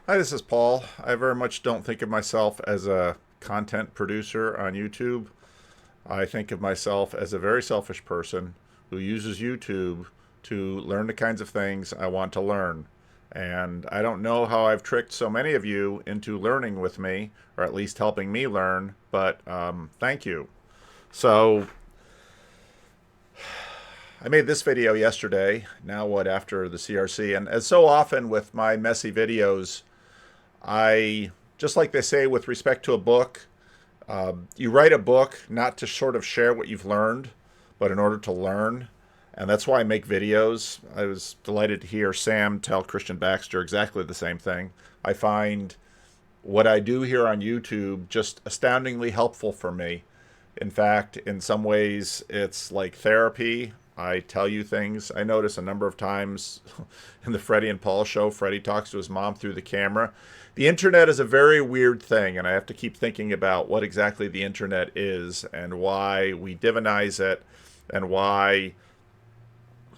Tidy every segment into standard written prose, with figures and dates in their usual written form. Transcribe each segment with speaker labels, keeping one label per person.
Speaker 1: Hi, this is Paul. I very much don't think of myself as a content producer on YouTube. I think of myself as a very selfish person who uses YouTube to learn the kinds of things I want to learn. And I don't know how I've tricked so many of you into learning with me, or at least helping me learn, but thank you. So I made this video yesterday, now what, after the CRC, and as so often with my messy videos, I, just like they say with respect to a book, you write a book not to sort of share what you've learned, but in order to learn. And that's why I make videos. I was delighted to hear Sam tell Christian Baxter exactly the same thing. I find what I do here on YouTube just astoundingly helpful for me. In fact, in some ways, it's like therapy. I tell you things. I notice a number of times in the Freddie and Paul show, Freddie talks to his mom through the camera. The internet is a very weird thing, and I have to keep thinking about what exactly the internet is and why we divinize it and why,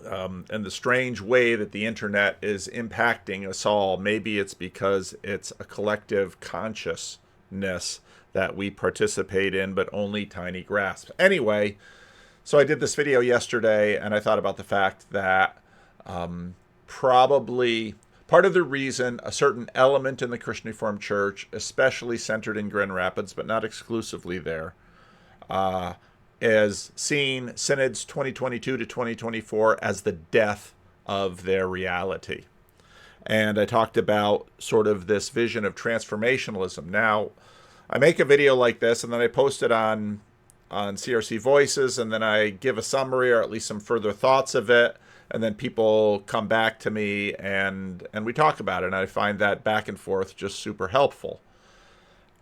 Speaker 1: and the strange way that the internet is impacting us all. Maybe it's because it's a collective consciousness that we participate in, but only tiny grasps. Anyway, so I did this video yesterday, and I thought about the fact that probably part of the reason a certain element in the Christian Reformed Church, especially centered in Grand Rapids, but not exclusively there, is seeing Synods 2022 to 2024 as the death of their reality. And I talked about sort of this vision of transformationalism. Now, I make a video like this, and then I post it on CRC Voices, and then I give a summary or at least some further thoughts of it, and then people come back to me and we talk about it, and I find that back and forth just super helpful.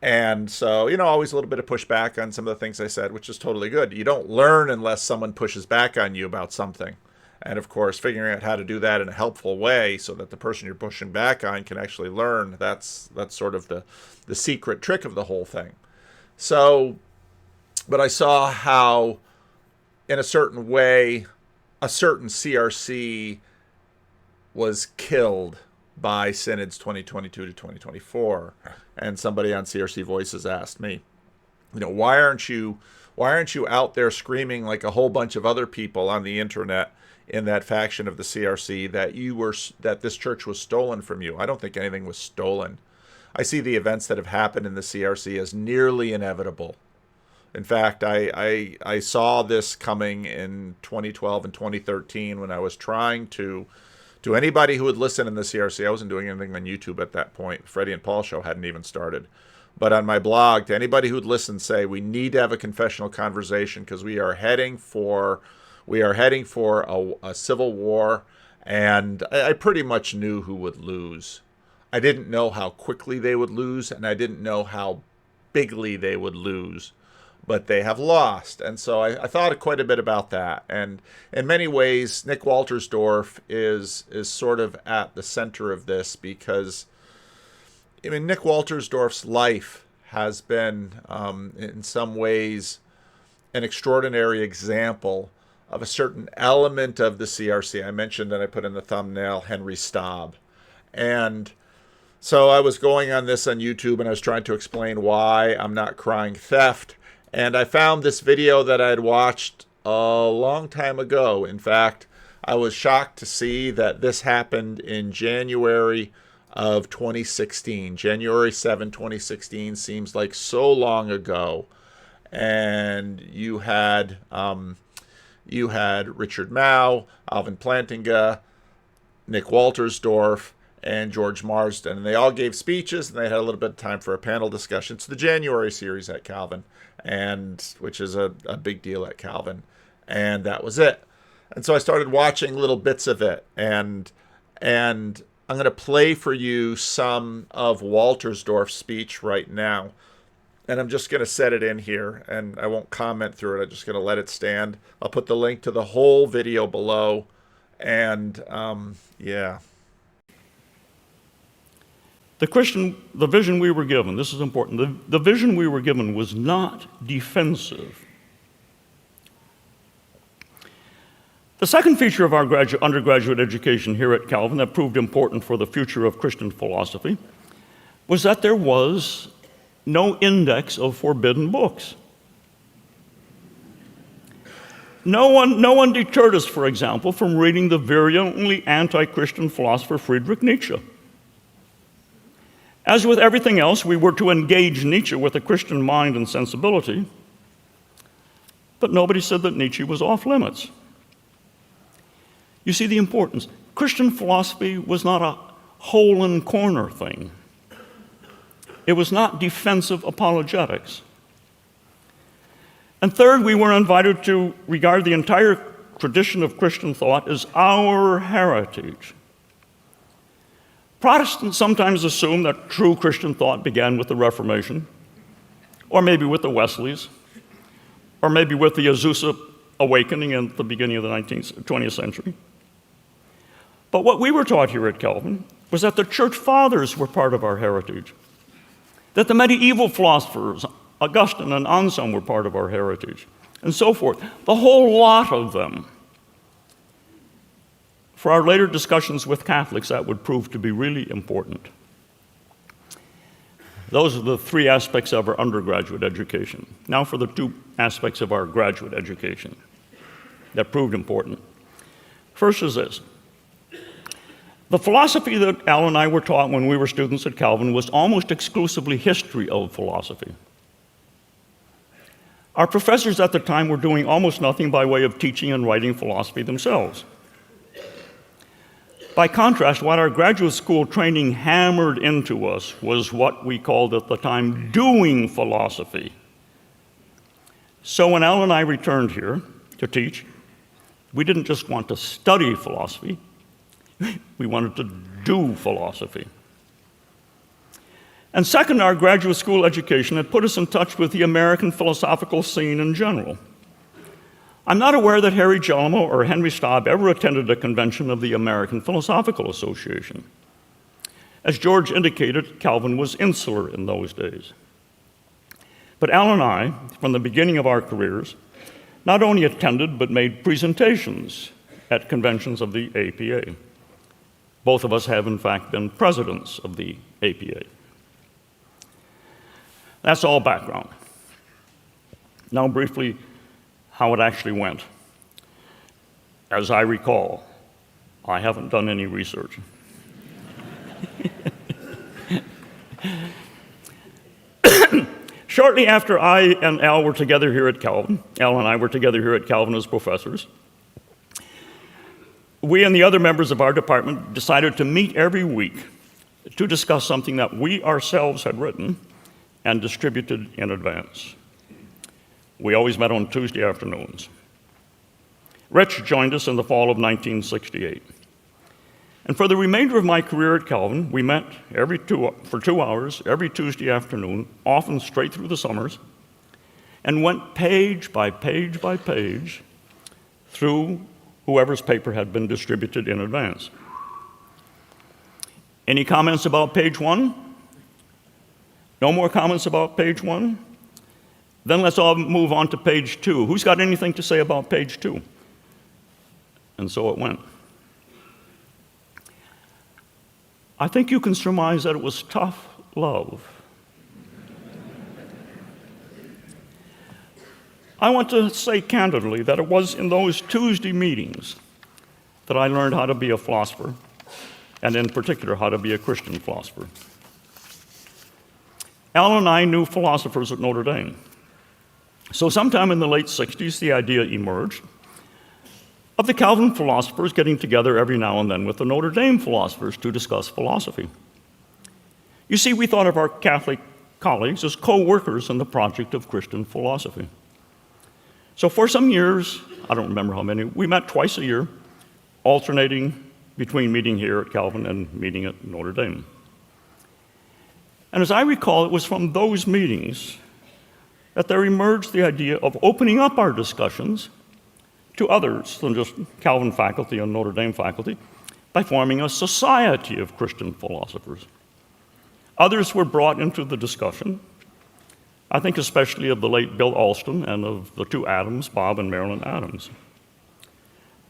Speaker 1: And so, always a little bit of pushback on some of the things I said, which is totally good. You don't learn unless someone pushes back on you about something. And of course, figuring out how to do that in a helpful way so that the person you're pushing back on can actually learn, that's sort of the secret trick of the whole thing. So, but I saw how, in a certain way, a certain CRC was killed by Synods 2022 to 2024. And somebody on CRC Voices asked me, why aren't you out there screaming like a whole bunch of other people on the internet in that faction of the CRC that this church was stolen from you? I don't think anything was stolen. I see the events that have happened in the CRC as nearly inevitable. In fact, I saw this coming in 2012 and 2013 when I was trying to anybody who would listen in the CRC. I wasn't doing anything on YouTube at that point. Freddie and Paul show hadn't even started. But on my blog, to anybody who'd listen, say we need to have a confessional conversation because we are heading for a civil war, and I pretty much knew who would lose. I didn't know how quickly they would lose, and I didn't know how bigly they would lose. But they have lost. And so I thought quite a bit about that. And in many ways, Nick Waltersdorf is sort of at the center of this because, Nick Waltersdorf's life has been, in some ways, an extraordinary example of a certain element of the CRC. I mentioned, and I put in the thumbnail, Henry Staub. And so I was going on this on YouTube, and I was trying to explain why I'm not crying theft. And I found this video that I had watched a long time ago. In fact, I was shocked to see that this happened in January of 2016. January 7, 2016 seems like so long ago. And you had Richard Mao, Alvin Plantinga, Nick Waltersdorf, and George Marsden. And they all gave speeches, and they had a little bit of time for a panel discussion. It's the January series at Calvin, and which is a big deal at Calvin. And that was it. And so I started watching little bits of it. And I'm going to play for you some of Waltersdorf's speech right now. And I'm just going to set it in here, and I won't comment through it. I'm just going to let it stand. I'll put the link to the whole video below. And yeah.
Speaker 2: The vision we were given, this is important, the vision we were given was not defensive. The second feature of our undergraduate education here at Calvin that proved important for the future of Christian philosophy was that there was no index of forbidden books. No one deterred us, for example, from reading the virulently anti-Christian philosopher Friedrich Nietzsche. As with everything else, we were to engage Nietzsche with a Christian mind and sensibility, but nobody said that Nietzsche was off limits. You see the importance. Christian philosophy was not a hole-and-corner thing. It was not defensive apologetics. And third, we were invited to regard the entire tradition of Christian thought as our heritage. Protestants sometimes assume that true Christian thought began with the Reformation, or maybe with the Wesleys, or maybe with the Azusa Awakening at the beginning of the 20th century. But what we were taught here at Calvin was that the church fathers were part of our heritage, that the medieval philosophers, Augustine and Anselm, were part of our heritage, and so forth, the whole lot of them. For our later discussions with Catholics, that would prove to be really important. Those are the three aspects of our undergraduate education. Now for the two aspects of our graduate education that proved important. First is this. The philosophy that Al and I were taught when we were students at Calvin was almost exclusively history of philosophy. Our professors at the time were doing almost nothing by way of teaching and writing philosophy themselves. By contrast, what our graduate school training hammered into us was what we called at the time doing philosophy. So when Al and I returned here to teach, we didn't just want to study philosophy, we wanted to do philosophy. And second, our graduate school education had put us in touch with the American philosophical scene in general. I'm not aware that Harry Gelmo or Henry Staub ever attended a convention of the American Philosophical Association. As George indicated, Calvin was insular in those days. But Al and I, from the beginning of our careers, not only attended but made presentations at conventions of the APA. Both of us have, in fact, been presidents of the APA. That's all background. Now, briefly, how it actually went. As I recall, I haven't done any research. Shortly after I and Al were together here at Calvin, Al and I were together here at Calvin as professors, we and the other members of our department decided to meet every week to discuss something that we ourselves had written and distributed in advance. We always met on Tuesday afternoons. Rich joined us in the fall of 1968. And for the remainder of my career at Calvin, we met for 2 hours every Tuesday afternoon, often straight through the summers, and went page by page by page through whoever's paper had been distributed in advance. Any comments about page 1? No more comments about page 1? Then let's all move on to page 2. Who's got anything to say about page 2? And so it went. I think you can surmise that it was tough love. I want to say candidly that it was in those Tuesday meetings that I learned how to be a philosopher, and in particular, how to be a Christian philosopher. Al and I knew philosophers at Notre Dame. So sometime in the late 60s, the idea emerged of the Calvin philosophers getting together every now and then with the Notre Dame philosophers to discuss philosophy. You see, we thought of our Catholic colleagues as co-workers in the project of Christian philosophy. So for some years, I don't remember how many, we met twice a year, alternating between meeting here at Calvin and meeting at Notre Dame. And as I recall, it was from those meetings that there emerged the idea of opening up our discussions to others than just Calvin faculty and Notre Dame faculty by forming a society of Christian philosophers. Others were brought into the discussion, I think especially of the late Bill Alston and of the two Adams, Bob and Marilyn Adams.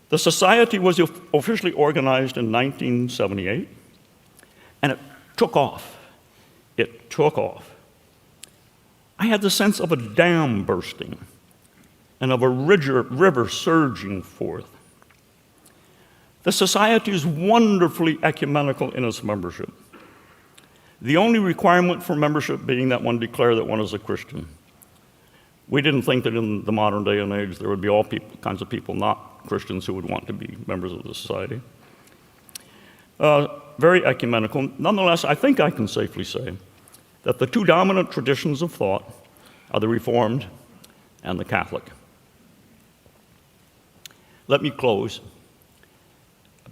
Speaker 2: The society was officially organized in 1978, and it took off it took off. I had the sense of a dam bursting and of a river surging forth. The society is wonderfully ecumenical in its membership. The only requirement for membership being that one declare that one is a Christian. We didn't think that in the modern day and age there would be all kinds of people not Christians who would want to be members of the society. Very ecumenical. Nonetheless, I think I can safely say that the two dominant traditions of thought are the Reformed and the Catholic. Let me close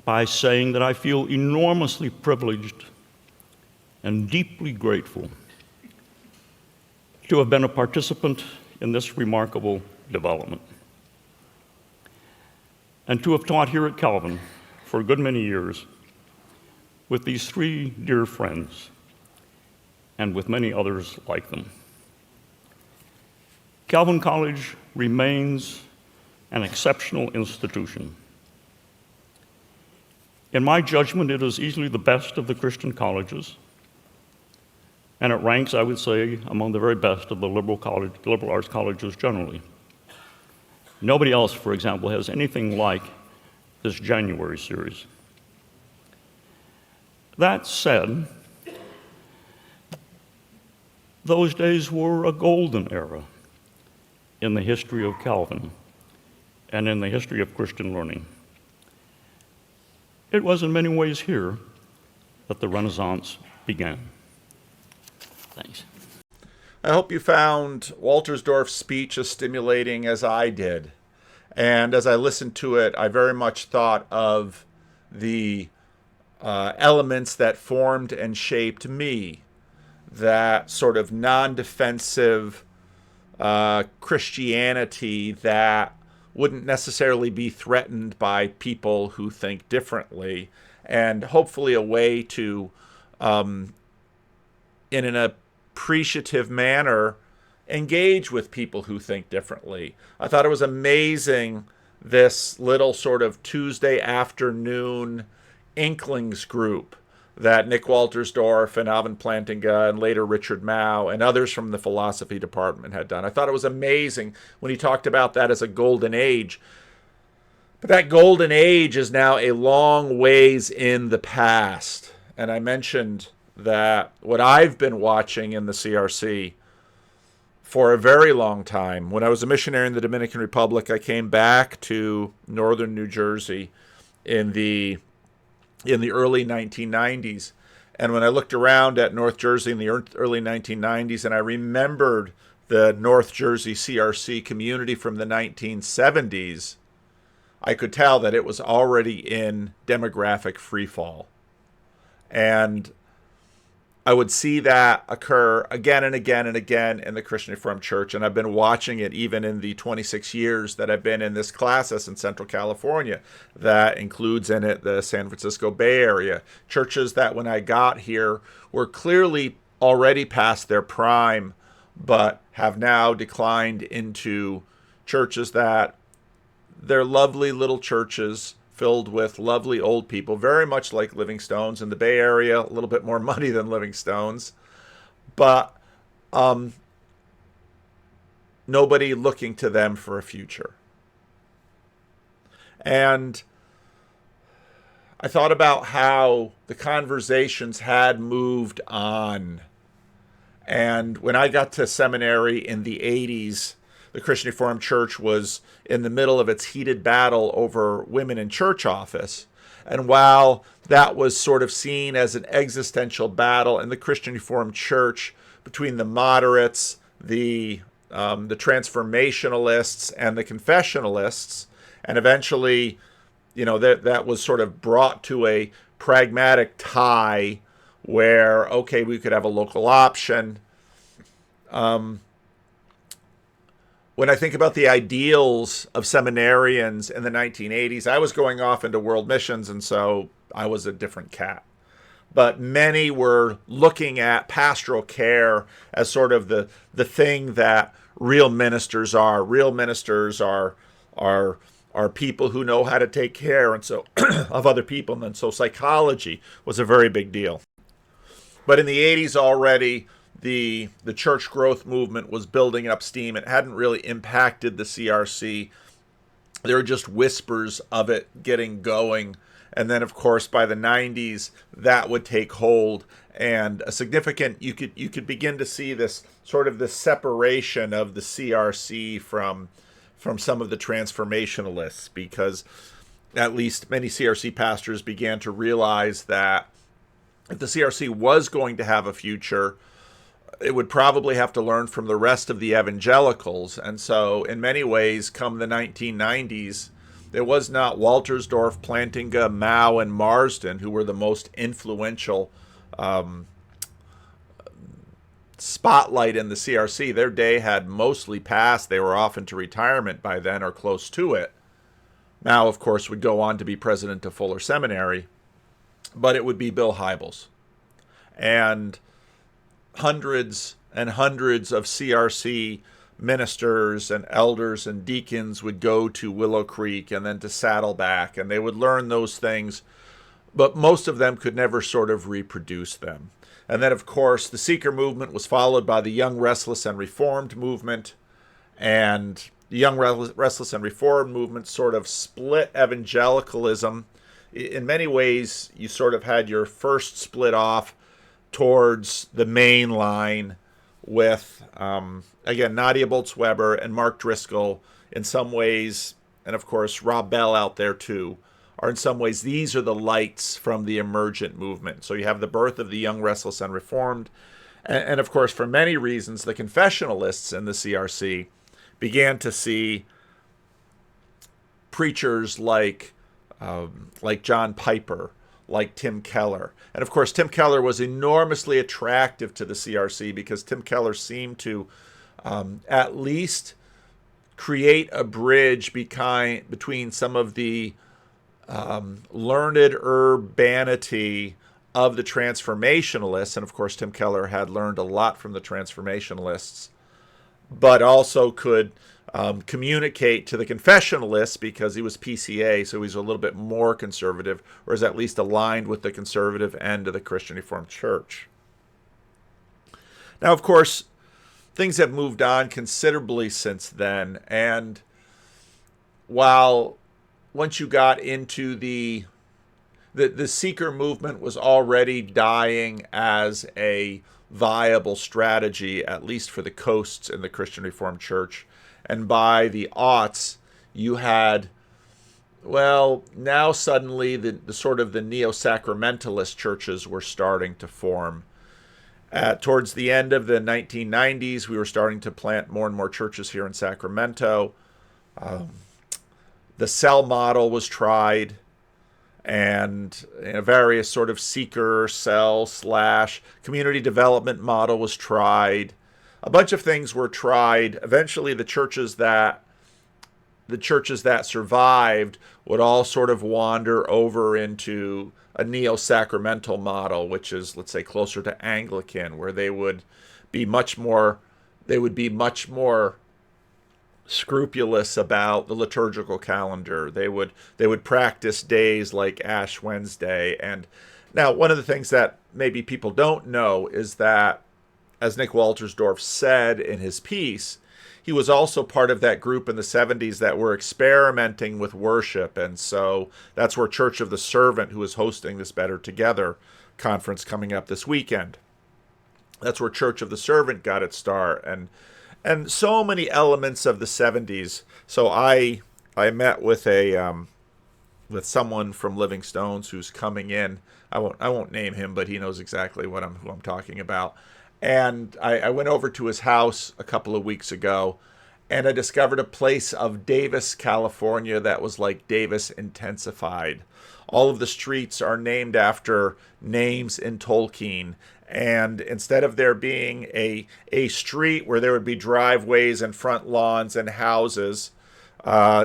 Speaker 2: by saying that I feel enormously privileged and deeply grateful to have been a participant in this remarkable development, and to have taught here at Calvin for a good many years with these three dear friends and with many others like them. Calvin College remains an exceptional institution. In my judgment, it is easily the best of the Christian colleges, and it ranks, I would say, among the very best of the liberal arts colleges generally. Nobody else, for example, has anything like this January series. That said, those days were a golden era in the history of Calvin and in the history of Christian learning. It was in many ways here that the Renaissance began. Thanks.
Speaker 1: I hope you found Waltersdorf's speech as stimulating as I did. And as I listened to it, I very much thought of the elements that formed and shaped me. That sort of non-defensive Christianity that wouldn't necessarily be threatened by people who think differently, and hopefully a way to, in an appreciative manner, engage with people who think differently. I thought it was amazing, this little sort of Tuesday afternoon Inklings group that Nick Waltersdorf and Alvin Plantinga and later Richard Mao and others from the philosophy department had done. I thought it was amazing when he talked about that as a golden age. But that golden age is now a long ways in the past. And I mentioned that what I've been watching in the CRC for a very long time, when I was a missionary in the Dominican Republic, I came back to northern New Jersey in the early 1990s. And when I looked around at North Jersey in the early 1990s, and I remembered the North Jersey CRC community from the 1970s, I could tell that it was already in demographic freefall. And I would see that occur again and again and again in the Christian Reformed Church. And I've been watching it even in the 26 years that I've been in this classis in Central California. That includes in it the San Francisco Bay Area. Churches that when I got here were clearly already past their prime, but have now declined into churches that they're lovely little churches filled with lovely old people, very much like Livingstone's in the Bay Area, a little bit more money than Livingstone's, but nobody looking to them for a future. And I thought about how the conversations had moved on. And when I got to seminary in the 80s, the Christian Reformed Church was in the middle of its heated battle over women in church office. And while that was sort of seen as an existential battle in the Christian Reformed Church between the moderates, the transformationalists, and the confessionalists, and eventually, that was sort of brought to a pragmatic tie where, okay, we could have a local option. When I think about the ideals of seminarians in the 1980s, I was going off into world missions, and so I was a different cat. But many were looking at pastoral care as sort of the thing that real ministers are. Real ministers are people who know how to take care and so of other people, and so psychology was a very big deal. But in the 80s already, the church growth movement was building up steam. It hadn't really impacted the CRC. There were just whispers of it getting going. And then, of course, by the 90s, that would take hold. And a significant, you could begin to see this sort of this separation of the CRC from some of the transformationalists, because at least many CRC pastors began to realize that if the CRC was going to have a future, it would probably have to learn from the rest of the evangelicals. And so in many ways, come the 1990s, it was not Waltersdorf, Plantinga, Mao, and Marsden who were the most influential spotlight in the CRC. Their day had mostly passed. They were off into retirement by then or close to it. Mao, of course, would go on to be president of Fuller Seminary, but it would be Bill Hybels. And hundreds and hundreds of CRC ministers and elders and deacons would go to Willow Creek and then to Saddleback, and they would learn those things, but most of them could never sort of reproduce them. And then, of course, the Seeker movement was followed by the Young, Restless, and Reformed movement, and the Young, Restless, and Reformed movement sort of split evangelicalism. In many ways, you sort of had your first split off towards the main line with, again, Nadia Bolz-Weber and Mark Driscoll in some ways, and of course Rob Bell out there too, are in some ways, these are the lights from the emergent movement. So you have the birth of the Young, Restless, and Reformed. And of course, for many reasons, the confessionalists in the CRC began to see preachers like John Piper, like Tim Keller. And of course, Tim Keller was enormously attractive to the CRC because Tim Keller seemed to at least create a bridge between some of the learned urbanity of the transformationalists. And of course, Tim Keller had learned a lot from the transformationalists, but also could communicate to the confessionalists because he was PCA, so he's a little bit more conservative, or is at least aligned with the conservative end of the Christian Reformed Church. Now, of course, things have moved on considerably since then, and while once you got into the Seeker movement was already dying as a viable strategy, at least for the coasts in the Christian Reformed Church. And by the aughts, you had, well, now suddenly the sort of the neo-sacramentalist churches were starting to form. Towards the end of the 1990s, we were starting to plant more and more churches here in Sacramento. The cell model was tried, and various sort of seeker cell / community development model was tried. A bunch of things were tried. Eventually, the churches that survived would all sort of wander over into a neo-sacramental model, which is, let's say, closer to Anglican, where they would be much more scrupulous about the liturgical calendar. They would practice days like Ash Wednesday. And now, one of the things that maybe people don't know is that, as Nick Waltersdorf said in his piece, he was also part of that group in the 70s that were experimenting with worship. And so that's where Church of the Servant, who is hosting this Better Together conference coming up this weekend, that's where Church of the Servant got its start. And so many elements of the 70s. So I met with with someone from Living Stones who's coming in. I won't name him, but he knows exactly who I'm talking about. And I went over to his house a couple of weeks ago, and I discovered a place of Davis, California that was like Davis intensified. All of the streets are named after names in Tolkien. And instead of there being a street where there would be driveways and front lawns and houses,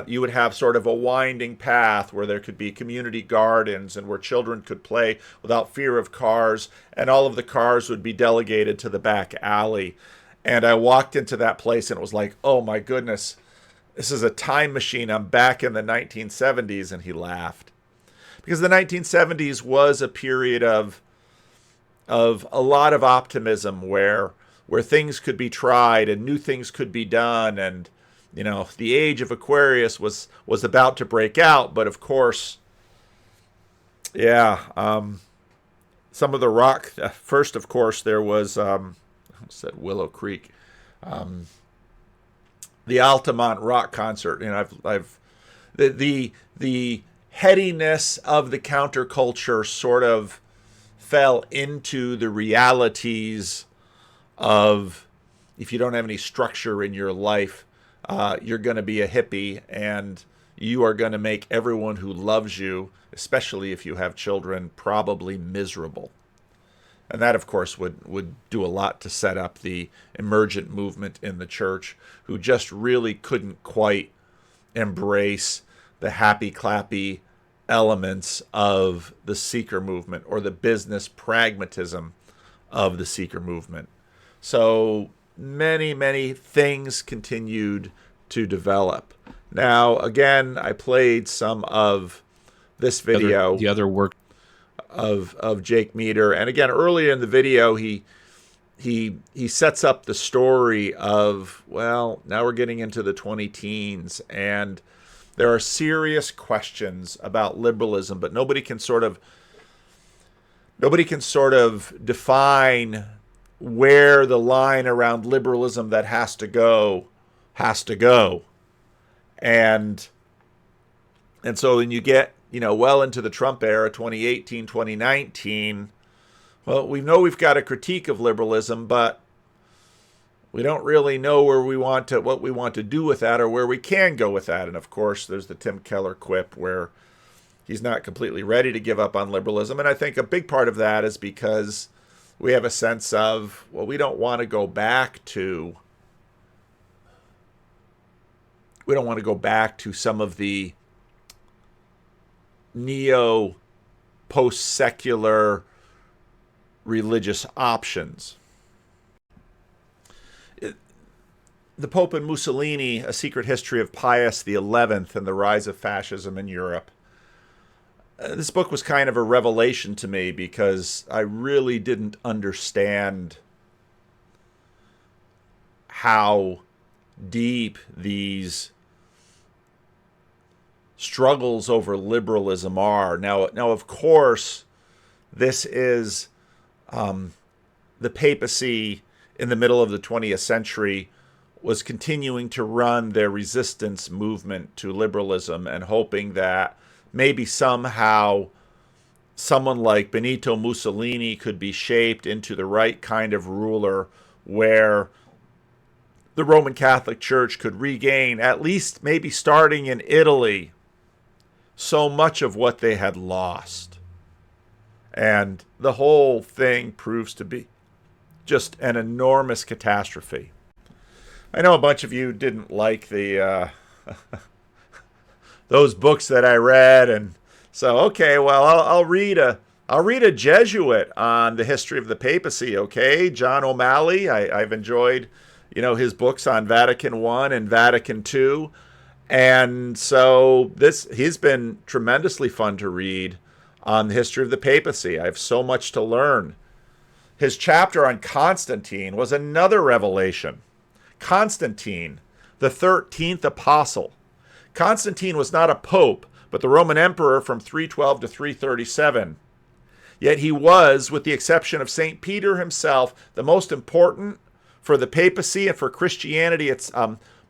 Speaker 1: you would have sort of a winding path where there could be community gardens and where children could play without fear of cars, and all of the cars would be delegated to the back alley. And I walked into that place and it was like, oh my goodness, this is a time machine. I'm back in the 1970s. And he laughed. Because the 1970s was a period of of a lot of optimism where things could be tried and new things could be done, and the age of Aquarius was about to break out. But of course, some of the rock. First, of course, there was I said Willow Creek, the Altamont rock concert. I've the headiness of the counterculture sort of fell into the realities of, if you don't have any structure in your life, you're going to be a hippie, and you are going to make everyone who loves you, especially if you have children, probably miserable. And that, of course, would do a lot to set up the emergent movement in the church, who just really couldn't quite embrace the happy-clappy elements of the seeker movement, or the business pragmatism of the seeker movement. So many, many things continued to develop. Now, again, I played some of this video.
Speaker 3: The other work
Speaker 1: of Jake Meter. And again, earlier in the video, he sets up the story of, well, now we're getting into the 20 teens, and there are serious questions about liberalism, but nobody can sort of define where the line around liberalism that has to go. And so when you get, well into the Trump era, 2018, 2019, well, we know we've got a critique of liberalism, but we don't really know what we want to do with that, or where we can go with that. And of course, there's the Tim Keller quip where he's not completely ready to give up on liberalism. And I think a big part of that is because we have a sense of, well, we don't want to go back to some of the neo-post-secular religious options. The Pope and Mussolini, A Secret History of Pius XI and the Rise of Fascism in Europe. This book was kind of a revelation to me, because I really didn't understand how deep these struggles over liberalism are. Now, of course, this is the papacy in the middle of the 20th century was continuing to run their resistance movement to liberalism, and hoping that maybe somehow someone like Benito Mussolini could be shaped into the right kind of ruler, where the Roman Catholic Church could regain, at least maybe starting in Italy, so much of what they had lost. And the whole thing proves to be just an enormous catastrophe. I know a bunch of you didn't like the those books that I read, and so I'll read a Jesuit on the history of the papacy. Okay, John O'Malley. I've enjoyed his books on Vatican I and Vatican II, and so he's been tremendously fun to read on the history of the papacy. I have so much to learn. His chapter on Constantine was another revelation. Constantine, the 13th apostle. Constantine was not a pope, but the Roman emperor from 312 to 337. Yet he was, with the exception of St. Peter himself, the most important for the papacy and for Christianity. It's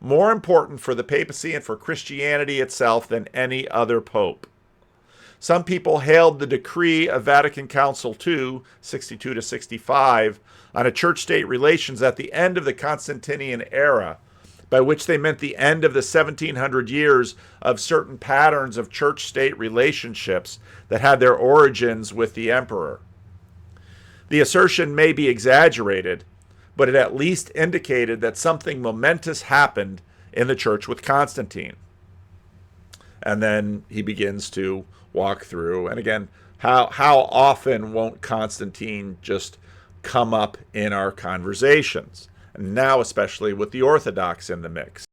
Speaker 1: more important for the papacy and for Christianity itself than any other pope. Some people hailed the decree of Vatican Council II, 62 to 65, on a church-state relations at the end of the Constantinian era, by which they meant the end of the 1700 years of certain patterns of church-state relationships that had their origins with the emperor. The assertion may be exaggerated, but it at least indicated that something momentous happened in the church with Constantine. And then he begins to walk through, and again, how often won't Constantine just come up in our conversations? And now especially with the Orthodox in the mix.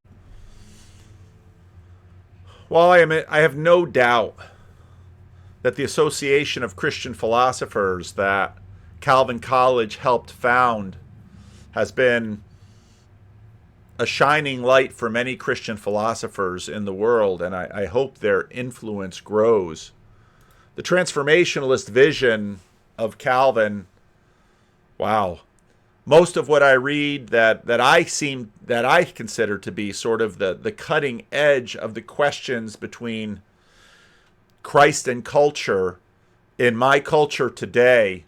Speaker 1: While I have no doubt that the association of Christian philosophers that Calvin College helped found has been a shining light for many Christian philosophers in the world, and I hope their influence grows. The transformationalist vision of Calvin, wow. Most of what I read that I consider to be sort of the cutting edge of the questions between Christ and culture in my culture today,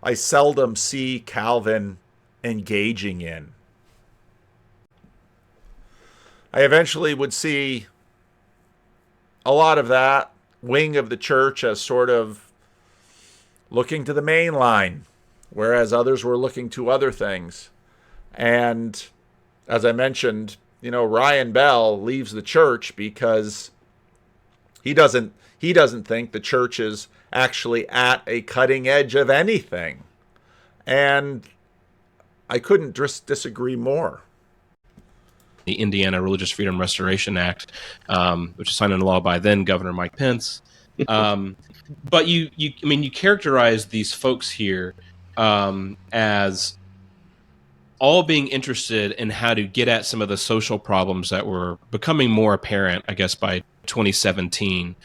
Speaker 1: I seldom see Calvin engaging in. I eventually would see a lot of that wing of the church as sort of looking to the main line, whereas others were looking to other things. And as I mentioned, Ryan Bell leaves the church because he doesn't think the church is actually at a cutting edge of anything. And I couldn't just disagree more.
Speaker 3: The Indiana Religious Freedom Restoration Act, which was signed into law by then Governor Mike Pence. But you characterize these folks here as all being interested in how to get at some of the social problems that were becoming more apparent, I guess, by 2017.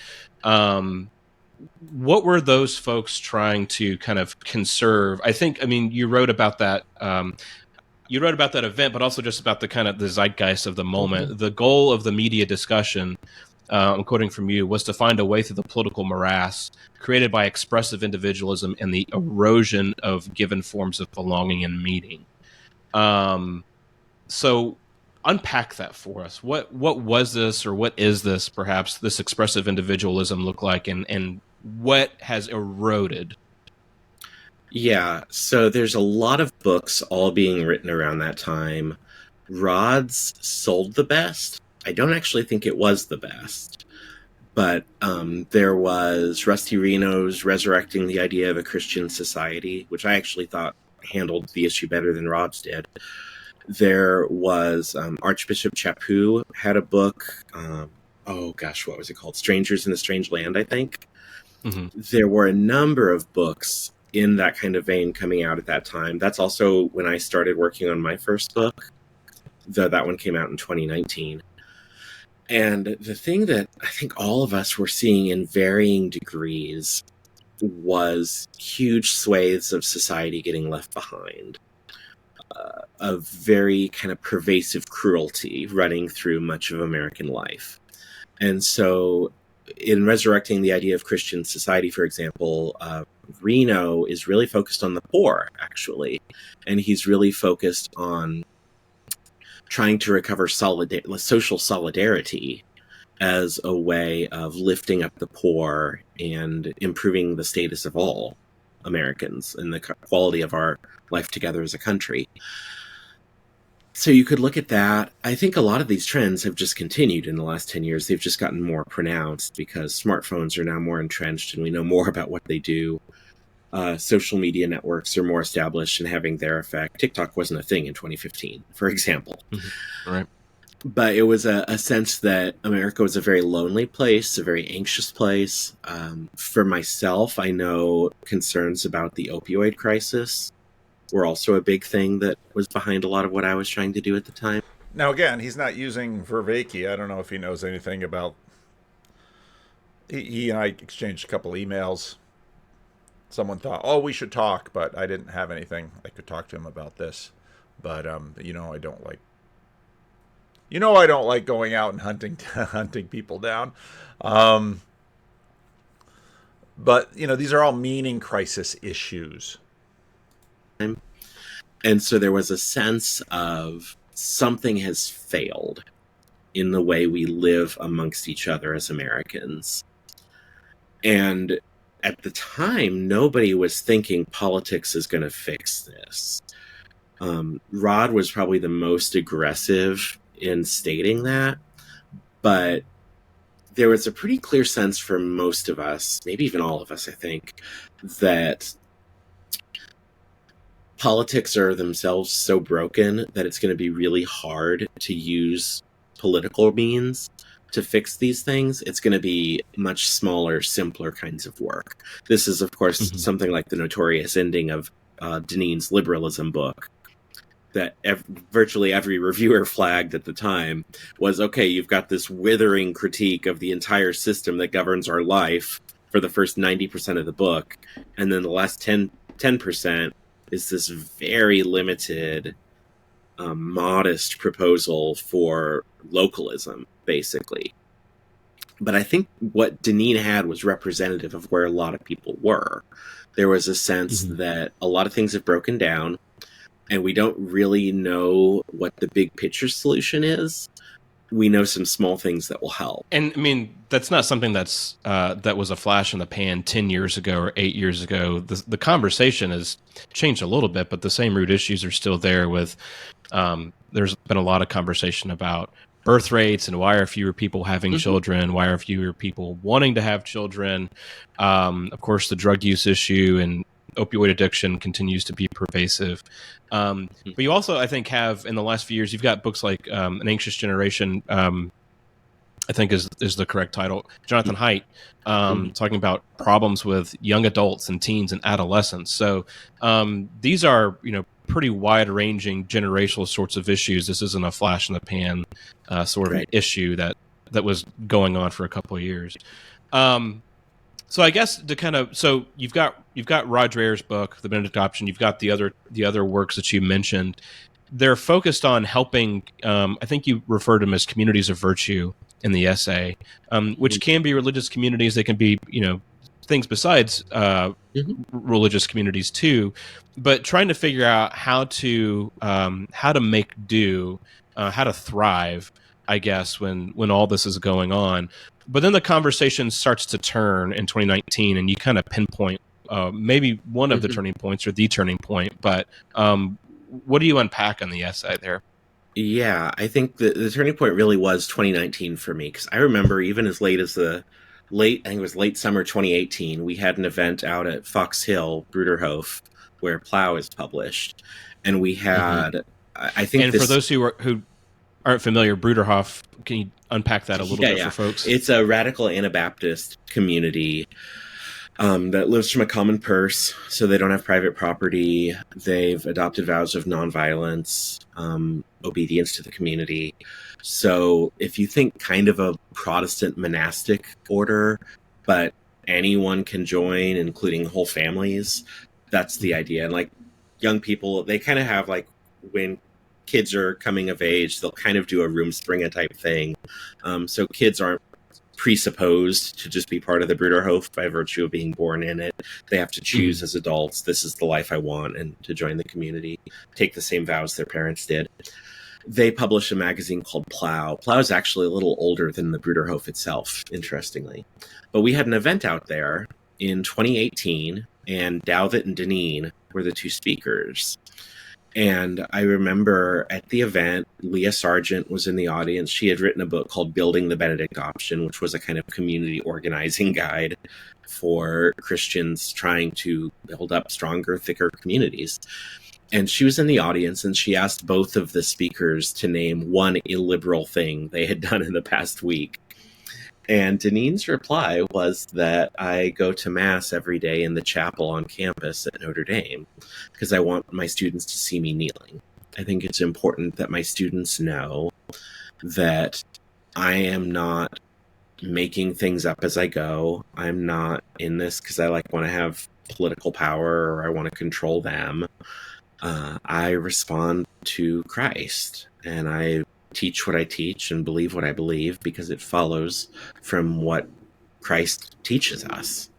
Speaker 3: What were those folks trying to kind of conserve? You wrote about that. You wrote about that event, but also just about the kind of the zeitgeist of the moment. Mm-hmm. The goal of the media discussion, I'm quoting from you, was to find a way through the political morass created by expressive individualism and the erosion of given forms of belonging and meaning. So unpack that for us. What was this, or what is this, perhaps, this expressive individualism look like, and what has eroded?
Speaker 4: Yeah, so there's a lot of books all being written around that time. Rod's sold the best. I don't actually think it was the best. But there was Rusty Reno's Resurrecting the Idea of a Christian Society, which I actually thought handled the issue better than Rod's did. There was Archbishop Chaput had a book. What was it called? Strangers in a Strange Land, I think. Mm-hmm. There were a number of books in that kind of vein coming out at that time. That's also when I started working on my first book, though that one came out in 2019. And the thing that I think all of us were seeing in varying degrees was huge swathes of society getting left behind, of very kind of pervasive cruelty running through much of American life. And so in Resurrecting the Idea of Christian Society, for example, Reno is really focused on the poor, actually. And he's really focused on trying to recover social solidarity as a way of lifting up the poor and improving the status of all Americans and the quality of our life together as a country. So you could look at that. I think a lot of these trends have just continued in the last 10 years. They've just gotten more pronounced because smartphones are now more entrenched and we know more about what they do. Social media networks are more established and having their effect. TikTok wasn't a thing in 2015, for example.
Speaker 3: Mm-hmm. Right.
Speaker 4: But it was a sense that America was a very lonely place, a very anxious place. For myself, I know concerns about the opioid crisis were also a big thing that was behind a lot of what I was trying to do at the time.
Speaker 1: Now, again, he's not using Vervaeke. I don't know if he knows anything about... He and I exchanged a couple emails. Someone thought, we should talk, but I didn't have anything I could talk to him about this. But, I don't like... I don't like going out and hunting people down. But, these are all meaning crisis issues.
Speaker 4: And so there was a sense of something has failed in the way we live amongst each other as Americans. And at the time, nobody was thinking politics is going to fix this. Rod was probably the most aggressive in stating that, but there was a pretty clear sense for most of us, maybe even all of us, I think, that politics are themselves so broken that it's going to be really hard to use political means to fix these things, it's going to be much smaller, simpler kinds of work. This is, of course, something like the notorious ending of Deneen's liberalism book that virtually every reviewer flagged at the time was, okay, you've got this withering critique of the entire system that governs our life for the first 90% of the book, and then the last 10% is this very limited, modest proposal for localism, basically. But I think what Deneen had was representative of where a lot of people were. There was a sense that a lot of things have broken down, and we don't really know what the big picture solution is. We know some small things that will help.
Speaker 3: And I mean, that's not something that's that was a flash in the pan 10 years ago or 8 years ago. The conversation has changed a little bit, but the same root issues are still there. With there's been a lot of conversation about birth rates and why are fewer people having children? Why are fewer people wanting to have children? Of course, the drug use issue and opioid addiction continues to be pervasive. But you also, I think, have in the last few years, you've got books like An Anxious Generation, I think is the correct title, Jonathan Haidt, talking about problems with young adults and teens and adolescents. So these are, pretty wide-ranging generational sorts of issues. This isn't a flash in the pan sort of an issue that was going on for a couple of years. So I guess so you've got Roger Ayer's book, The Benedict Option. You've got the other works that you mentioned. They're focused on helping. I think you referred to them as communities of virtue in the essay, which can be religious communities. They can be things besides religious communities too. But trying to figure out how to make do, how to thrive, I guess, when all this is going on. But then the conversation starts to turn in 2019, and you kind of pinpoint maybe one of the turning points or the turning point. But what do you unpack on the essay there?
Speaker 4: Yeah, I think the turning point really was 2019 for me, because I remember even as late as I think it was late summer 2018, we had an event out at Fox Hill, Bruderhof, where Plow is published. And we had, I think...
Speaker 3: And for those who aren't familiar, Bruderhof, can you unpack that a little bit for folks?
Speaker 4: It's a radical Anabaptist community that lives from a common purse, so they don't have private property. They've adopted vows of nonviolence, obedience to the community. So if you think kind of a Protestant monastic order, but anyone can join, including whole families, that's the idea. And like young people, they kind of have like when kids are coming of age, they'll kind of do a Rumspringa type thing. So kids aren't presupposed to just be part of the Bruderhof by virtue of being born in it. They have to choose as adults, this is the life I want, and to join the community, take the same vows their parents did. They publish a magazine called Plow. Plow is actually a little older than the Bruderhof itself, interestingly. But we had an event out there in 2018, and Dowdett and Deneen were the two speakers. And I remember at the event, Leah Sargent was in the audience. She had written a book called Building the Benedict Option, which was a kind of community organizing guide for Christians trying to build up stronger, thicker communities. And she was in the audience, and she asked both of the speakers to name one illiberal thing they had done in the past week. And Deneen's reply was that I go to Mass every day in the chapel on campus at Notre Dame because I want my students to see me kneeling. I think it's important that my students know that I am not making things up as I go. I'm not in this because I want to have political power or I want to control them. I respond to Christ, and I teach what I teach and believe what I believe because it follows from what Christ teaches us.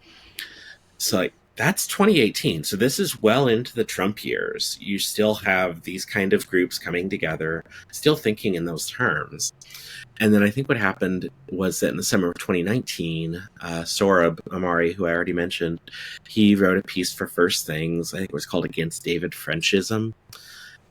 Speaker 4: So that's 2018. So this is well into the Trump years. You still have these kind of groups coming together, still thinking in those terms. And then I think what happened was that in the summer of 2019, Sohrab Ahmari, who I already mentioned, he wrote a piece for First Things. I think it was called Against David Frenchism.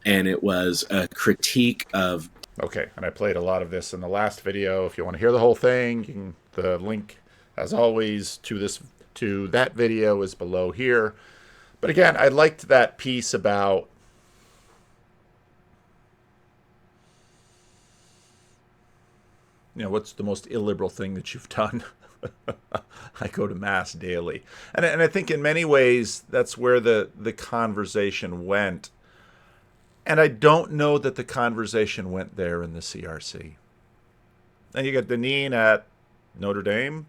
Speaker 4: And it was a critique of...
Speaker 1: Okay, and I played a lot of this in the last video. If you want to hear the whole thing, the link, as always, to that video is below here. But again, I liked that piece about what's the most illiberal thing that you've done? I go to mass daily. And I think in many ways that's where the conversation went. And I don't know that the conversation went there in the CRC. And you got Deneen at Notre Dame.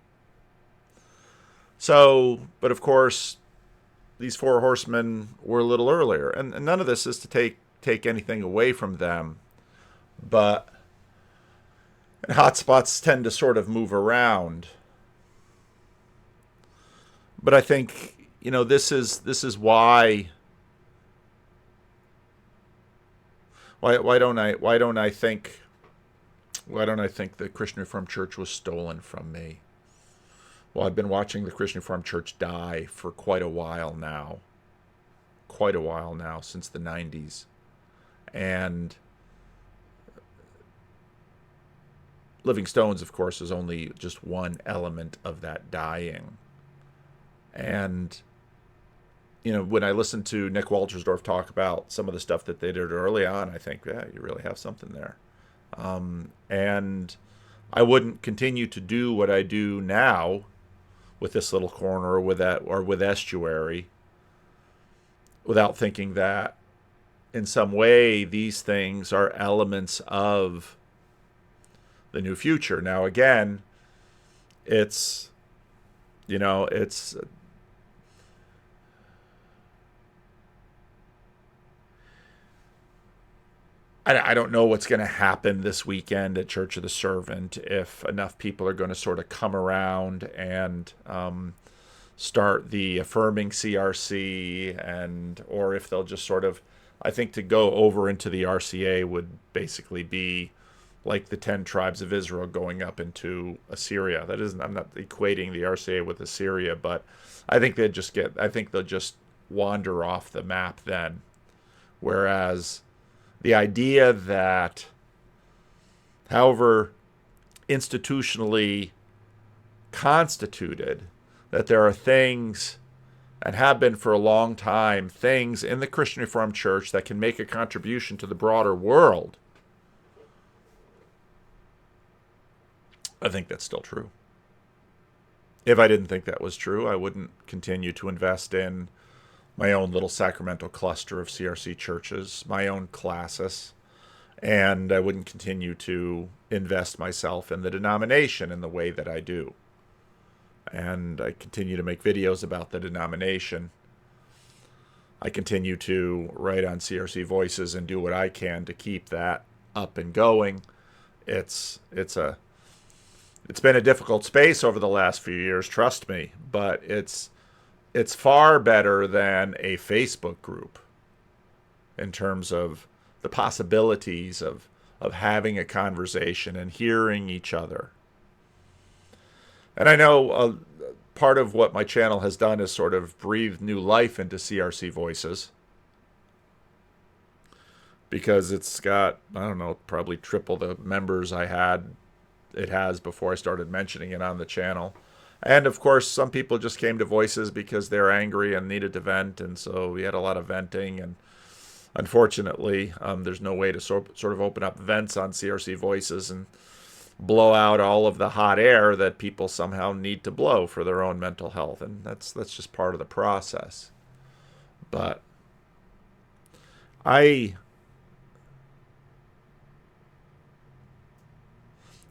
Speaker 1: So, but of course, these four horsemen were a little earlier. And none of this is to take anything away from them. But hotspots tend to sort of move around. But I think, this is why don't I think the Christian Reformed Church was stolen from me? Well, I've been watching the Christian Reformed Church die for quite a while now, since the 90s. And Living Stones, of course, is only just one element of that dying. And, when I listen to Nick Waltersdorf talk about some of the stuff that they did early on, I think, yeah, you really have something there. And I wouldn't continue to do what I do now with this little corner or with Estuary without thinking that in some way these things are elements of the new future. Now, again, it's I don't know what's going to happen this weekend at Church of the Servant, if enough people are going to sort of come around and start the affirming CRC, or if they'll just sort of, I think to go over into the RCA would basically be like the 10 tribes of Israel going up into Assyria. That isn't, I'm not equating the RCA with Assyria, but I think they'll just wander off the map then. Whereas the idea that, however institutionally constituted, that there are things, and have been for a long time, things in the Christian Reformed Church that can make a contribution to the broader world, I think that's still true. If I didn't think that was true, I wouldn't continue to invest in my own little sacramental cluster of CRC churches, my own classis, and I wouldn't continue to invest myself in the denomination in the way that I do. And I continue to make videos about the denomination. I continue to write on CRC Voices and do what I can to keep that up and going. It's been a difficult space over the last few years, trust me, but it's far better than a Facebook group in terms of the possibilities of having a conversation and hearing each other. And I know part of what my channel has done is sort of breathe new life into CRC Voices, because it's got, I don't know, probably triple the members it has before I started mentioning it on the channel. And of course, some people just came to Voices because they're angry and needed to vent, and so we had a lot of venting. And unfortunately, there's no way to sort of open up vents on CRC Voices and blow out all of the hot air that people somehow need to blow for their own mental health, and that's just part of the process. But I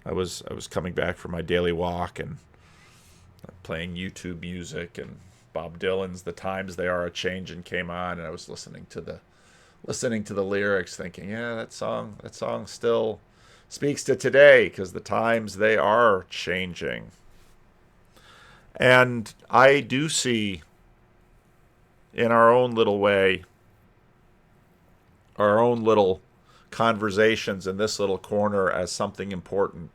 Speaker 1: was coming back from my daily walk and playing YouTube music, and Bob Dylan's "The Times They Are A-Changin'" came on, and I was listening to the lyrics, thinking, yeah, that song still speaks to today, because the times, they are changing. And I do see, in our own little way, our own little conversations in this little corner as something important.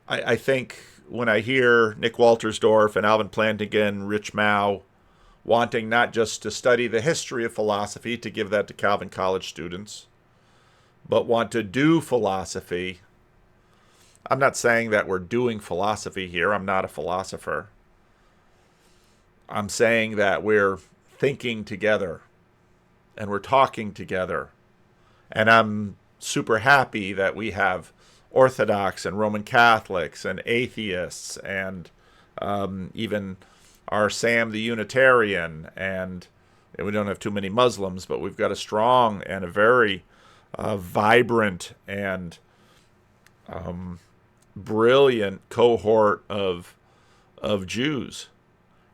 Speaker 1: I think when I hear Nick Waltersdorf and Alvin Plantinga, Rich Mao, wanting not just to study the history of philosophy, to give that to Calvin College students, but want to do philosophy. I'm not saying that we're doing philosophy here. I'm not a philosopher. I'm saying that we're thinking together and we're talking together. And I'm super happy that we have Orthodox and Roman Catholics and atheists and even our Sam the Unitarian, and we don't have too many Muslims, but we've got a strong and a very vibrant and brilliant cohort of Jews,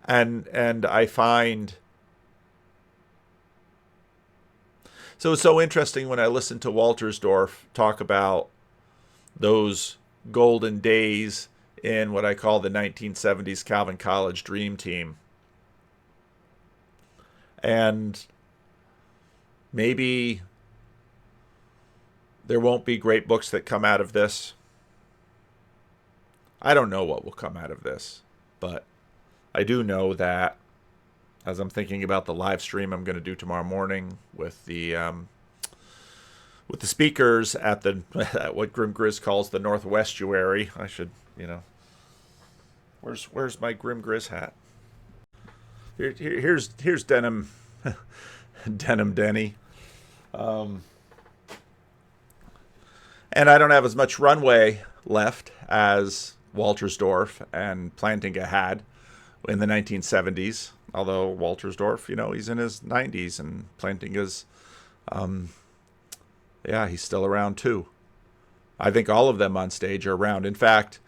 Speaker 1: and I find so it's so interesting when I listen to Waltersdorf talk about those golden days in what I call the 1970s Calvin College Dream Team. And maybe there won't be great books that come out of this. I don't know what will come out of this, but I do know that as I'm thinking about the live stream I'm going to do tomorrow morning with the speakers at the at what Grim Grizz calls the Northwestuary. I should, where's my Grim Grizz hat? Here's Denim Denim Denny. And I don't have as much runway left as Waltersdorf and Plantinga had in the 1970s. Although Waltersdorf, he's in his 90s, and Plantinga's, he's still around too. I think all of them on stage are around. In fact,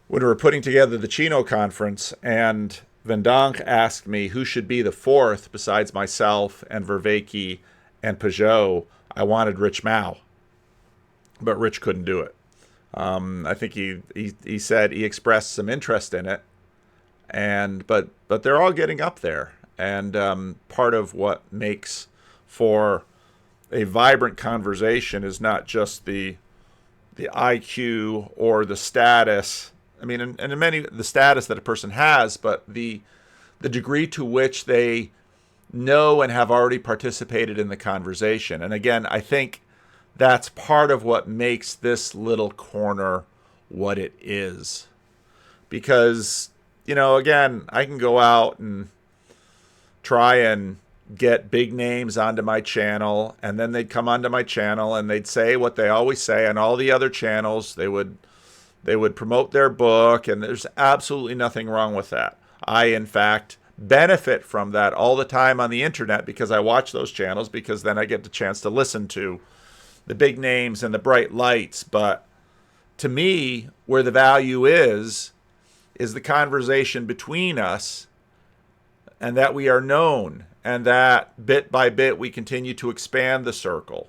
Speaker 1: when we were putting together the Chino conference, and Vendange asked me who should be the fourth besides myself and Vervaeke and Peugeot, I wanted Rich Mao, but Rich couldn't do it. I think he said he expressed some interest in it, but they're all getting up there, and part of what makes for a vibrant conversation is not just the IQ or the status. I mean, and in many the status that a person has, but the degree to which they know and have already participated in the conversation. And again, I think that's part of what makes this little corner what it is. Because, again, I can go out and try and get big names onto my channel, and then they'd come onto my channel and they'd say what they always say on all the other channels. They would promote their book, and there's absolutely nothing wrong with that. I, in fact, benefit from that all the time on the internet because I watch those channels, because then I get the chance to listen to the big names and the bright lights. But to me, where the value is the conversation between us, and that we are known, and that bit by bit we continue to expand the circle.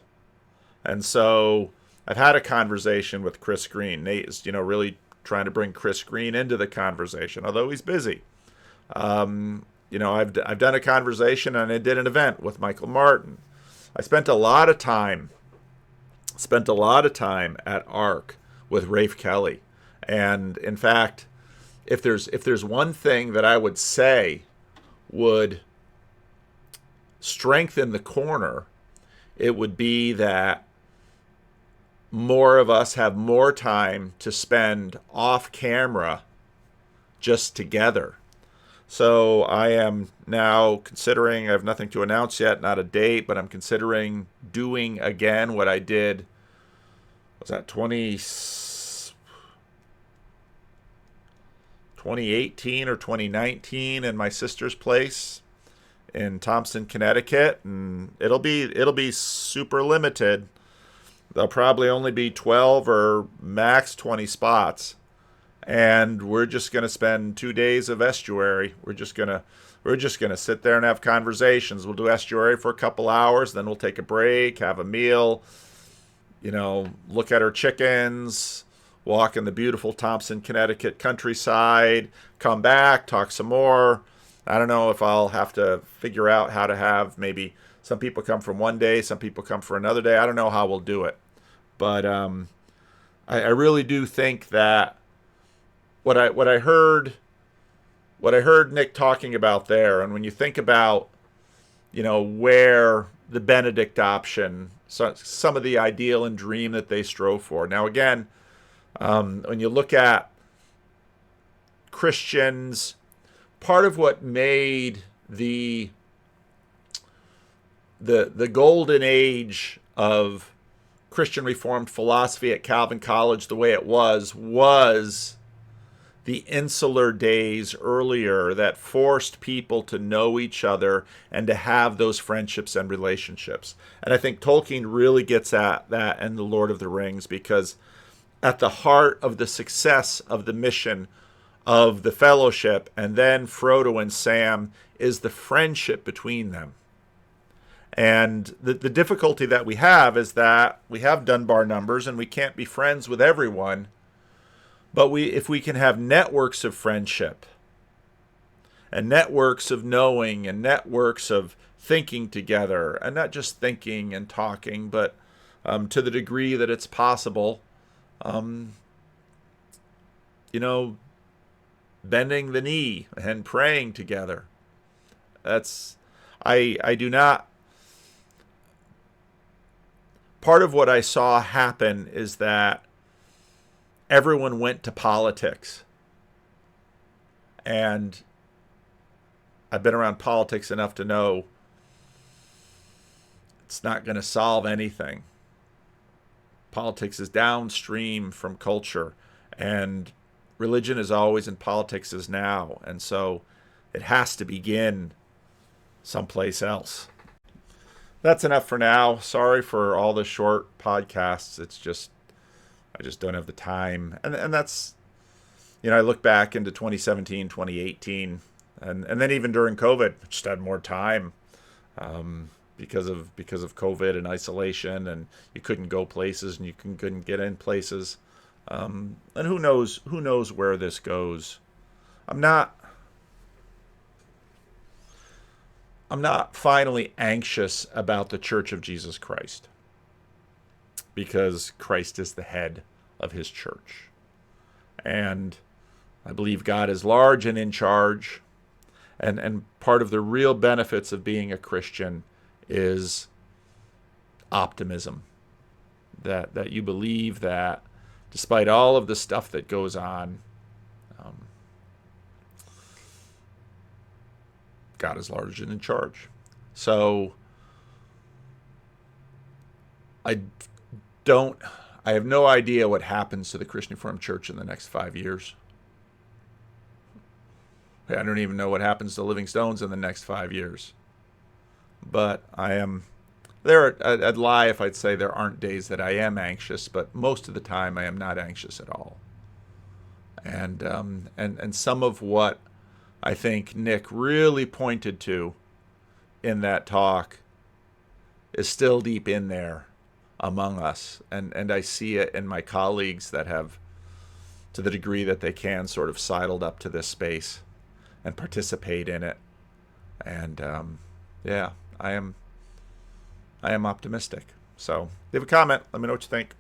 Speaker 1: And so I've had a conversation with Chris Green. Nate is, really trying to bring Chris Green into the conversation, although he's busy. I've done a conversation, and I did an event with Michael Martin. I spent a lot of time at ARC with Rafe Kelly. And in fact, if there's one thing that I would say would strengthen the corner, it would be that more of us have more time to spend off camera just together. So I am now considering, I have nothing to announce yet, not a date, but I'm considering doing again what I did, was that 2018 or 2019 in my sister's place in Thompson, Connecticut, and it'll be super limited. There'll probably only be 12 or max 20 spots. And we're just going to spend 2 days of estuary. We're just going to sit there and have conversations. We'll do estuary for a couple hours, then we'll take a break, have a meal, look at our chickens, walk in the beautiful Thompson, Connecticut countryside, come back, talk some more. I don't know if I'll have to figure out how to have, maybe some people come from one day, some people come for another day. I don't know how we'll do it. But I really do think that what I heard Nick talking about there, and when you think about, where the Benedict option, some of the ideal and dream that they strove for. Now again, when you look at Christians, part of what made the golden age of Christian Reformed philosophy at Calvin College the way it was the insular days earlier that forced people to know each other and to have those friendships and relationships. And I think Tolkien really gets at that in The Lord of the Rings, because at the heart of the success of the mission of the Fellowship, and then Frodo and Sam, is the friendship between them. And the difficulty that we have is that we have Dunbar numbers and we can't be friends with everyone. But if we can have networks of friendship and networks of knowing and networks of thinking together, and not just thinking and talking, but to the degree that it's possible, bending the knee and praying together. I do not. Part of what I saw happen is that everyone went to politics. And I've been around politics enough to know it's not going to solve anything. Politics is downstream from culture, and religion is always and politics is now. And so it has to begin someplace else. That's enough for now. Sorry for all the short podcasts. I just don't have the time. And that's, I look back into 2017, 2018, and then even during COVID, I just had more time because of COVID and isolation, and you couldn't go places and you couldn't get in places. And who knows where this goes. I'm not finally anxious about the Church of Jesus Christ, because Christ is the head of his church. And I believe God is large and in charge. And part of the real benefits of being a Christian is optimism. That you believe that despite all of the stuff that goes on, God is large and in charge. So I have no idea what happens to the Christian Reformed Church in the next 5 years. I don't even know what happens to Living Stones in the next 5 years. But I'd lie if I'd say there aren't days that I am anxious, but most of the time I am not anxious at all. And some of what I think Nick really pointed to in that talk is still deep in there among us. And I see it in my colleagues that have, to the degree that they can, sort of sidled up to this space and participate in it. And I am optimistic. So leave a comment. Let me know what you think.